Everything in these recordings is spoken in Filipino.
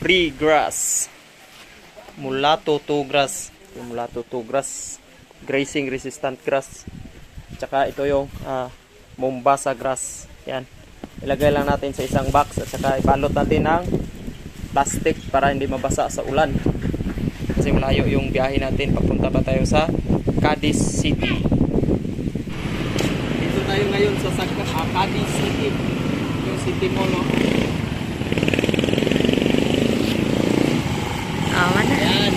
free grass. Mulato 2 grass. Yung mulato 2 grass. Grazing resistant grass. Tsaka ito yung Mombasa grass. Yan. Ilagay lang natin sa isang box at saka ibalot natin ng plastic para hindi mabasa sa ulan. Kasi malayo yung biyahe natin. Papunta pa tayo sa Cadiz City. Dito tayo ngayon sa Cadiz City. Yung city mall, no? Ayan.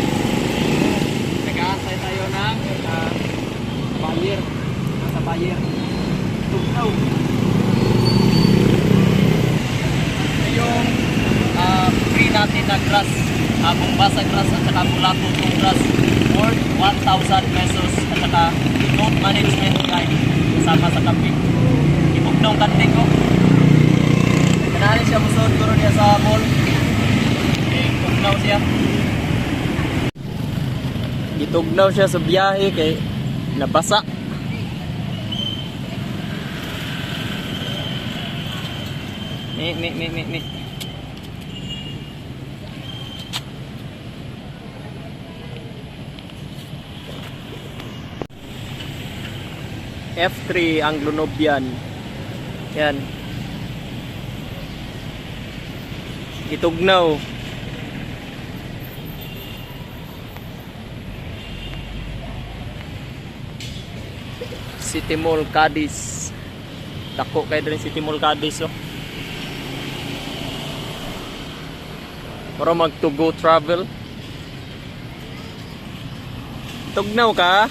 Nag-aantay tayo ng buyer. Nasa buyer. Tugnaw. Yung free natin na grass. Mombasa grass at saka Mulato 2 grass. Worth 1,000 pesos. At saka note management guide. Kasama sa kambing. Itugnaw kanting ko. Kanari siya musod ko niya sa mall. Itugnaw siya. Gitugnaw siya sa biyahe kay nabasa. Ni. F3 Anglo-Nubian. Yan. Gitugnaw. City Mall Cadiz. Dako kayo rin City Mall Cadiz, oh. Para mag to go travel. Tugnaw ka?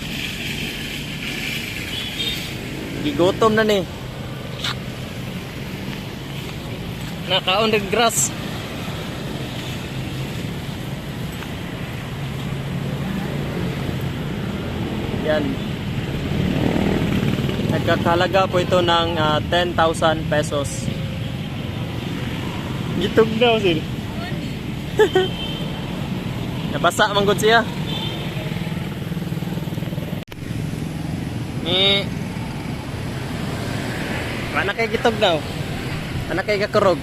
Gigotom na ni. Nakaon ng grass. Yan. Nagkakalaga po ito ng 10,000 pesos. Gitugnaw sila. Nabasa manggod siya. Mana kay gitugnaw? Mana kay kakurog?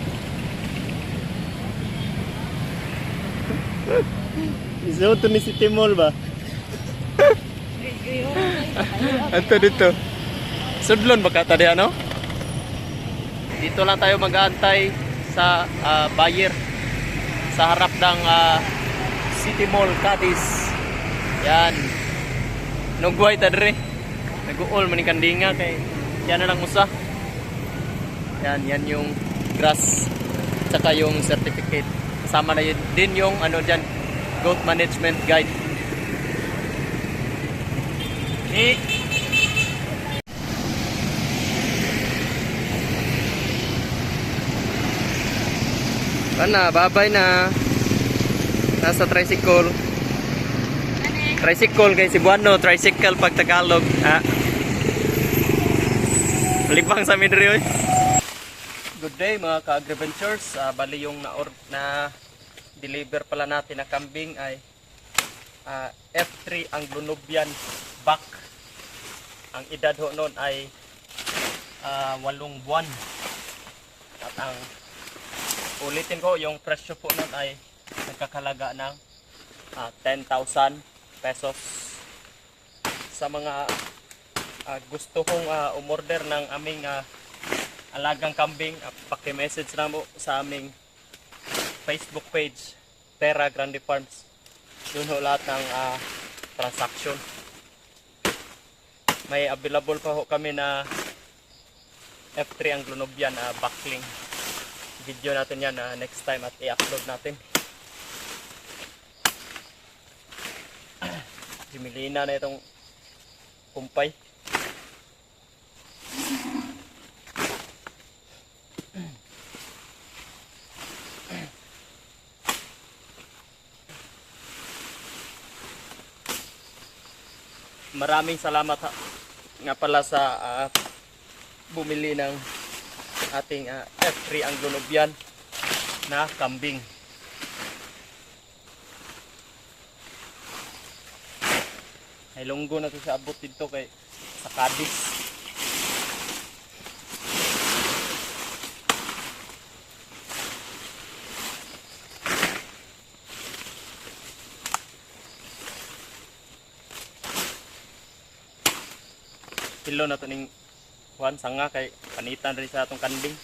Iso to ni City Mall ba? Ato dito. Sudlon baka tadi ano? Dito lang tayo mag-aantay sa buyer sa harap ng City Mall Cadiz. Yan. Nugway ta dire. Nag-uol man kandinga kay yan na lang usa. Yan yung grass tsaka yung certificate. Kasama na din yung ano diyan, goat management guide. Ana, babay na. Nasa tricycle. Tricycle kay Cebuano, tricycle pag Tagalog. Libang sa midri. Good day mga ka-agri-ventures. Bali yung na deliver pala natin na kambing ay F3 Anglo-Nubian back. Ang edad ho noon ay 8 buwan. At ang ulitin ko, yung presyo po nun ay nagkakalaga ng 10,000 pesos. Sa mga gusto kong umorder ng aming alagang kambing, paki-message na mo sa aming Facebook page, Terra Grande Farms. Doon ho lahat ng transaction. May available pa ho kami na F3 Anglo-Nubian backling. Video natin yan next time at i-upload natin. Himilina na itong kumpay. Maraming salamat nga pala sa bumili ng ating F3 Anglo-Nubian na kambing. Ay lunggo na ito sa abot dito kay sa Cadiz. kilo na to ning kuan sanga kay panitan rin sa atong kanding.